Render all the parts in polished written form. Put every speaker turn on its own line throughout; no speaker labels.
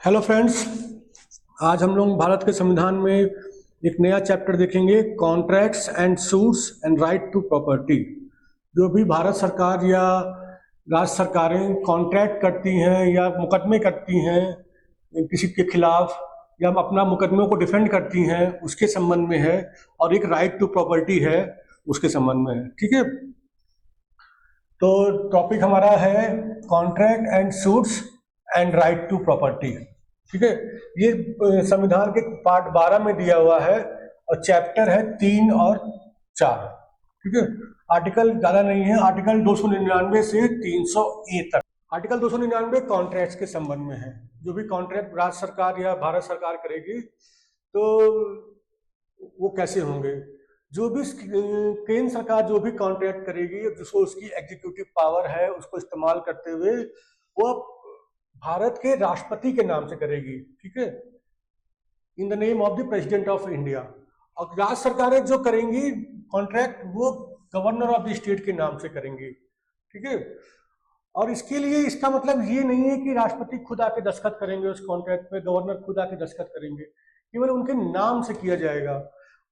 Hello friends. आज हम लोग भारत के संविधान में एक नया चैप्टर देखेंगे, contracts and suits and right to property. जो भी भारत सरकार या राज्य सरकारें कॉन्ट्रैक्ट करती हैं या मुकदमे करती हैं किसी के खिलाफ, या अपना मुकदमों को डिफेंड करती हैं, उसके संबंध में है। और एक राइट टू प्रॉपर्टी है, उसके संबंध में है। ठीक है, तो टॉपिक हमारा है contract and suits and right to property. ठीक है, ये संविधान के पार्ट 12 में दिया हुआ है और चैप्टर है 3 और 4। ठीक है, आर्टिकल ज्यादा नहीं है, आर्टिकल 299 से 300A तक। आर्टिकल 299 कॉन्ट्रैक्ट्स के संबंध में है। जो भी कॉन्ट्रैक्ट राज्य सरकार या भारत सरकार करेगी तो वो कैसे होंगे। जो भी केंद्र सरकार जो भी कॉन्ट्रैक्ट करेगी, जिसको उसकी एग्जीक्यूटिव पावर है, उसको इस्तेमाल करते हुए वो भारत के राष्ट्रपति के नाम से करेगी। ठीक है, in the name of the president of India. और राज्य सरकारें जो करेंगी कॉन्ट्रैक्ट, वो गवर्नर ऑफ द स्टेट के नाम से करेंगी। ठीक है, और इसके लिए इसका मतलब ये नहीं है कि राष्ट्रपति खुद आके दस्तखत करेंगे उस कॉन्ट्रैक्ट पे, गवर्नर खुद आके दस्तखत करेंगे, केवल उनके नाम से किया जाएगा।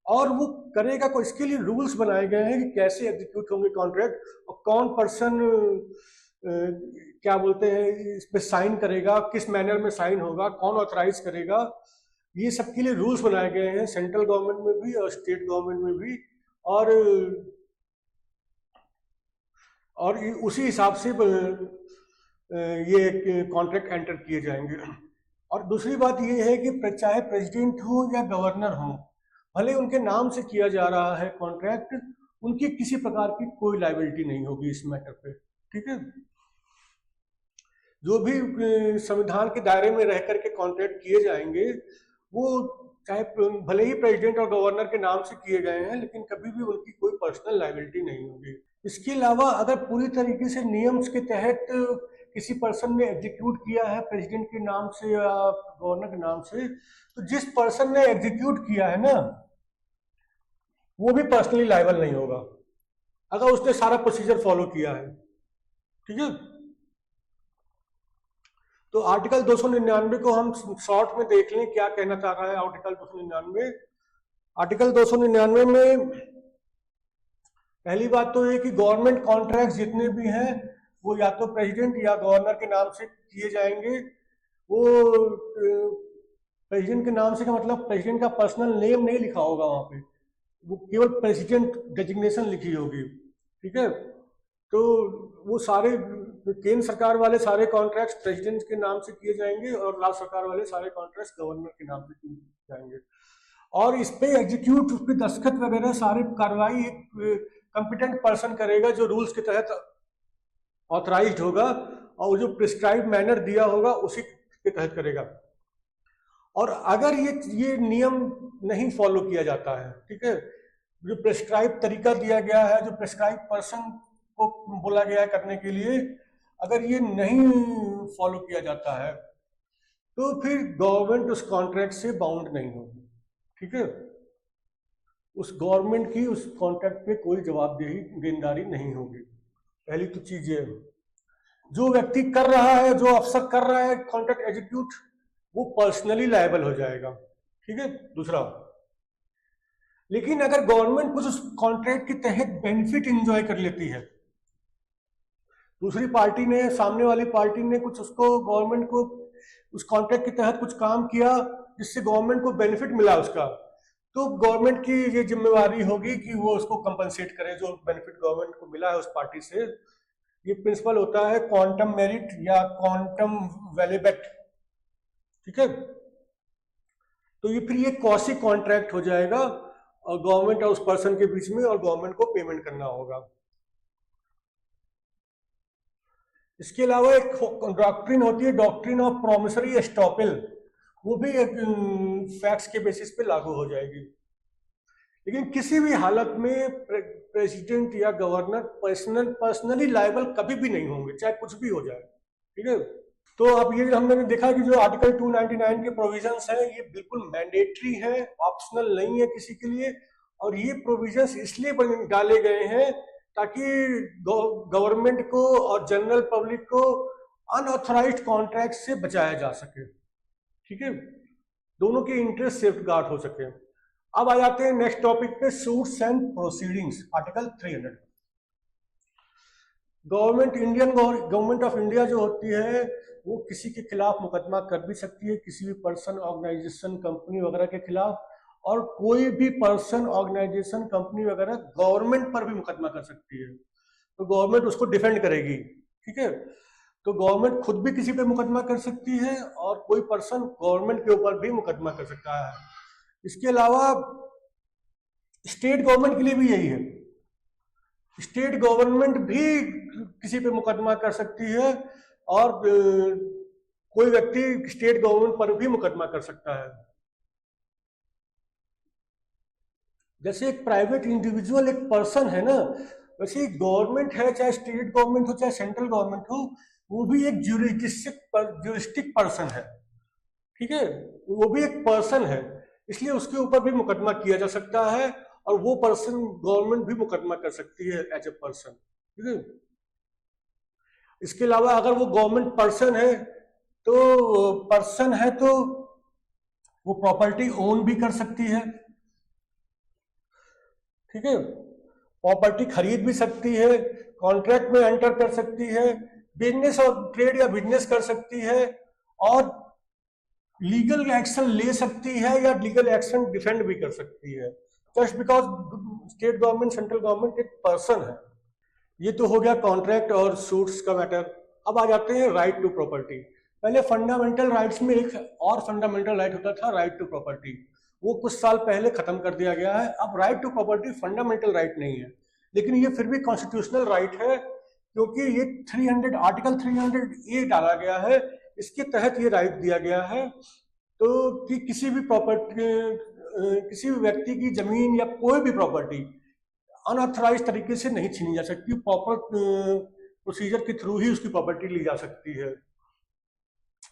और वो करेगा को इसके लिए रूल्स बनाए गए हैं कि कैसे एग्जीक्यूट होंगे कॉन्ट्रैक्ट, और कौन पर्सन क्या बोलते हैं इस पे साइन करेगा, किस मैनर में साइन होगा, कौन ऑथराइज करेगा। ये सब के लिए रूल्स बनाए गए हैं, सेंट्रल गवर्नमेंट में भी और स्टेट गवर्नमेंट में भी। और उसी हिसाब से ये कॉन्ट्रैक्ट एंटर किए जाएंगे। और दूसरी बात ये है कि चाहे प्रेसिडेंट हो या गवर्नर हो, भले उनके नाम से किया जा रहा है कॉन्ट्रैक्ट, उनकी किसी प्रकार की कोई लायबिलिटी नहीं होगी इस मैटर पे। ठीक है, जो भी संविधान के दायरे में रह करके कॉन्ट्रैक्ट किए जाएंगे, वो चाहे भले ही प्रेसिडेंट और गवर्नर के नाम से किए गए हैं, लेकिन कभी भी उनकी कोई पर्सनल लायबिलिटी नहीं होगी। इसके अलावा अगर पूरी तरीके से नियम्स के तहत किसी पर्सन ने एग्जीक्यूट किया है प्रेसिडेंट के नाम से या गवर्नर के नाम से, तो जिस पर्सन ने एग्जीक्यूट किया है ना, वो भी पर्सनली लायबल नहीं होगा अगर उसने सारा प्रोसीजर फॉलो किया है। ठीक है, तो आर्टिकल 299 को हम शॉर्ट में देख लें, क्या कहना चाह रहा है आर्टिकल 299। आर्टिकल 299 में पहली बात तो ये कि गवर्नमेंट कॉन्ट्रैक्ट जितने भी हैं वो या तो प्रेसिडेंट या गवर्नर के नाम से किए जाएंगे। वो प्रेसिडेंट के नाम से का मतलब प्रेसिडेंट का पर्सनल नेम नहीं लिखा होगा वहां पे, वो केवल प्रेसिडेंट डेजिग्नेशन लिखी होगी। ठीक है, तो वो सारे केंद्र सरकार वाले सारे कॉन्ट्रैक्ट्स प्रेसिडेंट के नाम से किए जाएंगे और राज्य सरकार वाले सारे कॉन्ट्रैक्ट्स गवर्नर के नाम से किए जाएंगे। और इस पे एग्जीक्यूट, उस पे दस्तखत वगैरह सारी कार्रवाई एक कॉम्पिटेंट पर्सन करेगा जो रूल्स के तहत ऑथराइज्ड होगा और जो प्रिस्क्राइब मैनर दिया होगा उसी के तहत करेगा। और अगर ये नियम नहीं फॉलो किया जाता है, ठीक है, जो प्रिस्क्राइब तरीका दिया गया है, जो प्रिस्क्राइब पर्सन को बोला गया है करने के लिए, अगर ये नहीं फॉलो किया जाता है तो फिर गवर्नमेंट उस कॉन्ट्रैक्ट से बाउंड नहीं होगी। ठीक है, उस गवर्नमेंट की उस कॉन्ट्रैक्ट पे कोई जवाबदेही देनदारी नहीं होगी। पहली तो चीज ये, जो व्यक्ति कर रहा है, जो अफसर कर रहा है कॉन्ट्रैक्ट एग्जीक्यूट, वो पर्सनली लायबल हो जाएगा। ठीक है, दूसरा, लेकिन अगर गवर्नमेंट कुछ उस कॉन्ट्रैक्ट के तहत बेनिफिट एंजॉय कर लेती है, दूसरी पार्टी ने, सामने वाली पार्टी ने कुछ उसको, गवर्नमेंट को उस कॉन्ट्रैक्ट के तहत कुछ काम किया जिससे गवर्नमेंट को बेनिफिट मिला उसका, तो गवर्नमेंट की ये जिम्मेवारी होगी कि वो उसको कंपनसेट करे जो बेनिफिट गवर्नमेंट को मिला है उस पार्टी से। ये प्रिंसिपल होता है क्वांटम मेरिट या क्वांटम वैल्यूबेट। ठीक है, तो ये फिर ये क्वासी कॉन्ट्रैक्ट हो जाएगा और गवर्नमेंट और उस पर्सन के बीच में, और गवर्नमेंट को पेमेंट करना होगा। इसके अलावा एक डॉक्ट्रिन होती है, डॉक्ट्रिन ऑफ प्रोमिसरी एस्टॉपेल, वो भी एक फैक्ट्स के बेसिस पे लागू हो जाएगी। लेकिन किसी भी हालत में प्रेसिडेंट या गवर्नर पर्सनली लायबल कभी भी नहीं होंगे, चाहे कुछ भी हो जाए। ठीक है, तो अब ये हमने देखा कि जो आर्टिकल 299 के प्रोविजंस हैं, ये बिल्कुल मैंडेटरी है, ऑप्शनल नहीं है किसी के लिए। और ये प्रोविजंस इसलिए डाले गए हैं ताकि गवर्नमेंट को और जनरल पब्लिक को अनऑथराइज्ड कॉन्ट्रैक्ट से बचाया जा सके। ठीक है, दोनों के इंटरेस्ट सेफ गार्ड हो सके। अब आ जाते हैं नेक्स्ट टॉपिक पे, suits and proceedings, article 300। Government of India जो होती है वो किसी के खिलाफ मुकदमा कर भी सकती है, किसी भी पर्सन, ऑर्गेनाइजेशन, कंपनी वगैरह के खिलाफ, और कोई भी पर्सन, ऑर्गेनाइजेशन, कंपनी वगैरह गवर्नमेंट पर भी मुकदमा कर सकती है, तो गवर्नमेंट उसको डिफेंड करेगी। ठीक है, तो गवर्नमेंट खुद भी किसी पे मुकदमा कर सकती है और कोई पर्सन गवर्नमेंट के ऊपर भी मुकदमा कर सकता है। इसके अलावा स्टेट गवर्नमेंट के लिए भी यही है, स्टेट गवर्नमेंट भी किसी पे मुकदमा कर सकती है और कोई व्यक्ति स्टेट गवर्नमेंट पर भी मुकदमा कर सकता है। जैसे एक प्राइवेट इंडिविजुअल, एक पर्सन है ना, वैसे गवर्नमेंट है, चाहे स्टेट गवर्नमेंट हो चाहे सेंट्रल गवर्नमेंट हो, वो भी एक ज्यूरिस्टिक पर्सन है। ठीक है, वो भी एक पर्सन है, इसलिए उसके ऊपर भी मुकदमा किया जा सकता है और वो पर्सन गवर्नमेंट भी मुकदमा कर सकती है एज ए पर्सन। ठीक है, इसके अलावा अगर वो गवर्नमेंट पर्सन है तो वो प्रॉपर्टी ओन भी कर सकती है। ठीक है, प्रॉपर्टी खरीद भी सकती है, कॉन्ट्रैक्ट में एंटर कर सकती है, बिजनेस और ट्रेड या बिजनेस कर सकती है, और लीगल एक्शन ले सकती है या लीगल एक्शन डिफेंड भी कर सकती है, just because state government, central government एक पर्सन है। ये तो हो गया कॉन्ट्रैक्ट और सूट्स का मैटर। अब आ जाते हैं राइट टू प्रॉपर्टी। पहले फंडामेंटल राइट्स में एक और फंडामेंटल राइट होता था, राइट टू प्रॉपर्टी, वो कुछ साल पहले खत्म कर दिया गया है। अब right to property fundamental right नहीं है, लेकिन ये फिर भी कॉन्स्टिट्यूशनल राइट है, क्योंकि ये आर्टिकल 300A डाला गया है, इसके तहत ये राइट दिया गया है। तो कि किसी भी किसी भी व्यक्ति की जमीन या कोई भी प्रॉपर्टी अनऑथराइज तरीके से नहीं छीनी जा सकती, प्रॉपर प्रोसीजर के थ्रू ही उसकी प्रॉपर्टी ली जा सकती है।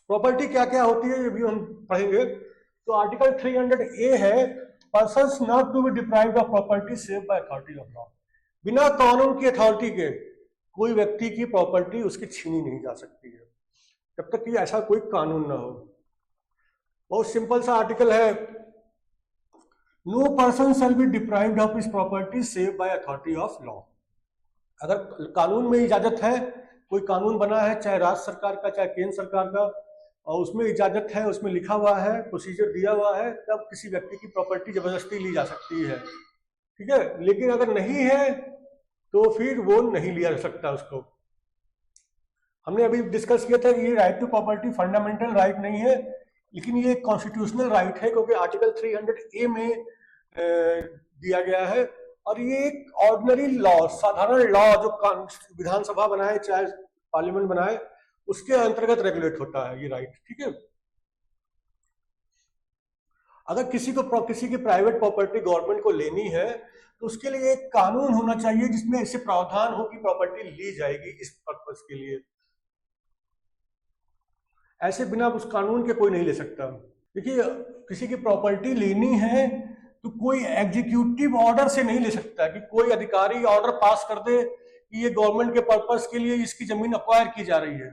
प्रॉपर्टी क्या क्या होती है ये भी हम पढ़ेंगे। तो आर्टिकल 300A है, persons not to be deprived of property save by authority of law. बिना कानून की अथॉरिटी के कोई व्यक्ति की प्रॉपर्टी उसकी छीनी नहीं जा सकती है, जब तक कि ऐसा कोई कानून ना हो। बहुत सिंपल सा आर्टिकल है, no person shall be deprived of his property save by authority of law. अगर कानून में इजाजत है, कोई कानून बना है, चाहे राज्य सरकार का चाहे केंद्र सरकार का, और उसमें इजाजत है, उसमें लिखा हुआ है, प्रोसीजर दिया हुआ है, तब किसी व्यक्ति की प्रॉपर्टी जबरदस्ती ली जा सकती है। ठीक है, लेकिन अगर नहीं है तो फिर वो नहीं लिया जा सकता उसको। हमने अभी डिस्कस किया था कि ये right to property fundamental right नहीं है, लेकिन ये कॉन्स्टिट्यूशनल राइट है, क्योंकि आर्टिकल 300A में दिया गया है, और ये एक ऑर्डिनरी लॉ, साधारण लॉ जो विधानसभा बनाए चाहे पार्लियामेंट बनाए, उसके अंतर्गत रेगुलेट होता है ये राइट। ठीक है, अगर किसी की प्राइवेट प्रॉपर्टी गवर्नमेंट को लेनी है तो उसके लिए एक कानून होना चाहिए जिसमें ऐसे प्रावधान हो कि प्रॉपर्टी ली जाएगी इस पर्पस के लिए। ऐसे बिना उस कानून के कोई नहीं ले सकता। देखिए, किसी की प्रॉपर्टी लेनी है तो कोई एग्जीक्यूटिव ऑर्डर से नहीं ले सकता, कि कोई अधिकारी ऑर्डर पास कर दे कि ये गवर्नमेंट के पर्पस के लिए इसकी जमीन अक्वायर की जा रही है,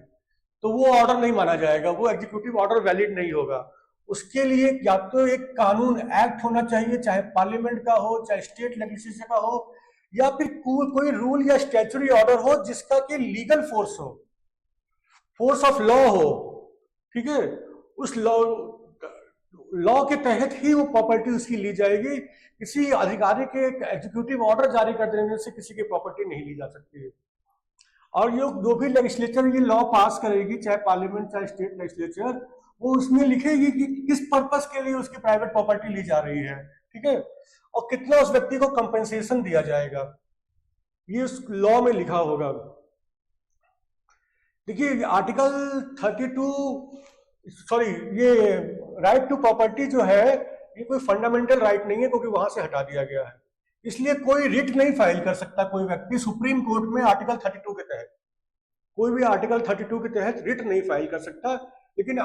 तो वो ऑर्डर नहीं माना जाएगा, वो एग्जीक्यूटिव ऑर्डर वैलिड नहीं होगा। उसके लिए या तो एक कानून एक्ट होना चाहिए, चाहे पार्लियामेंट का हो चाहे स्टेट लेजिस्लेचर का हो, या फिर कोई रूल या स्टैट्यूटरी ऑर्डर हो जिसका कि लीगल फोर्स हो, फोर्स ऑफ लॉ हो। ठीक है, उस लॉ के तहत ही वो प्रॉपर्टी उसकी ली जाएगी। किसी अधिकारी के एग्जीक्यूटिव ऑर्डर जारी कर देने से किसी की प्रॉपर्टी नहीं ली जा सकती है। और ये जो भी लेजिस्लेचर ये लॉ पास करेगी, चाहे पार्लियामेंट चाहे स्टेट लेजिस्लेचर, वो उसमें लिखेगी कि किस पर्पस के लिए उसकी प्राइवेट प्रॉपर्टी ली जा रही है। ठीक है, और कितना उस व्यक्ति को कंपेंसेशन दिया जाएगा, ये उस लॉ में लिखा होगा। देखिए, आर्टिकल 32 ये राइट टू प्रॉपर्टी जो है, ये कोई फंडामेंटल राइट नहीं है, क्योंकि वहां से हटा दिया गया है। इसलिए कोई रिट नहीं फाइल कर सकता कोई व्यक्ति सुप्रीम कोर्ट में आर्टिकल 32 के तहत, कोई भी आर्टिकल 32 के तहत रिट नहीं फाइल कर सकता। लेकिन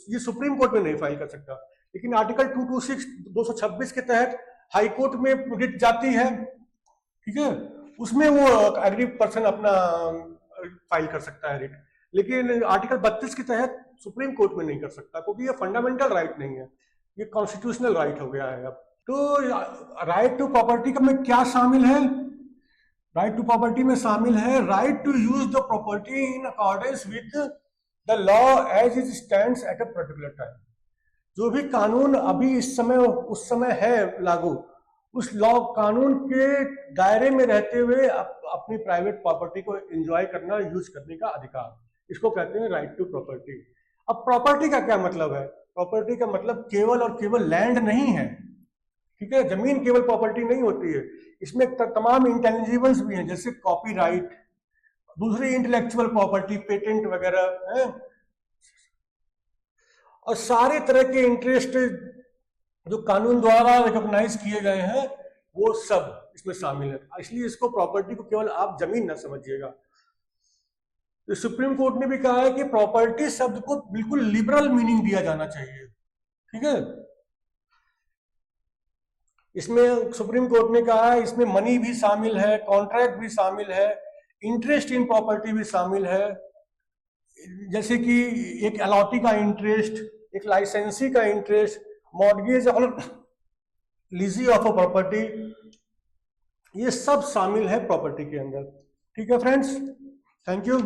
ये सुप्रीम कोर्ट में नहीं फाइल कर सकता, लेकिन आर्टिकल 226 के तहत हाई कोर्ट में रिट जाती है। ठीक है, उसमें वो एग्री पर्सन अपना फाइल कर सकता है रिट। लेकिन आर्टिकल 32 के तहत सुप्रीम कोर्ट में नहीं कर सकता, क्योंकि ये फंडामेंटल राइट नहीं है, ये कॉन्स्टिट्यूशनल राइट हो गया है अब। तो राइट टू प्रॉपर्टी का में क्या शामिल है? राइट टू प्रॉपर्टी में शामिल है right to use the property in accordance with the law as it stands at a particular time. जो भी कानून अभी इस समय उस समय है लागू, उस लॉ कानून के दायरे में रहते हुए अपनी प्राइवेट प्रॉपर्टी को एंजॉय करना, यूज करने का अधिकार, इसको कहते हैं राइट टू प्रॉपर्टी। अब प्रॉपर्टी का क्या मतलब है? प्रॉपर्टी का मतलब केवल और केवल लैंड नहीं है, ठीक है, जमीन केवल प्रॉपर्टी नहीं होती है, इसमें तमाम इंटेलिजिबल्स भी हैं, जैसे कॉपीराइट, दूसरी इंटेलेक्चुअल प्रॉपर्टी, पेटेंट वगैरह है, और सारे तरह के इंटरेस्ट जो कानून द्वारा रिकॉग्नाइज किए गए हैं वो सब इसमें शामिल है। इसलिए इसको प्रॉपर्टी को केवल आप जमीन ना समझिएगा। तो सुप्रीम कोर्ट ने भी कहा है कि प्रॉपर्टी शब्द को बिल्कुल लिबरल मीनिंग दिया जाना चाहिए, ठीक है। इसमें सुप्रीम कोर्ट ने कहा है इसमें मनी भी शामिल है, कॉन्ट्रैक्ट भी शामिल है, इंटरेस्ट इन प्रॉपर्टी भी शामिल है, जैसे कि एक अलॉटी का इंटरेस्ट, एक लाइसेंसी का इंटरेस्ट, मॉर्गेज और लीजी ऑफ अ प्रॉपर्टी, ये सब शामिल है प्रॉपर्टी के अंदर, ठीक है फ्रेंड्स, थैंक यू।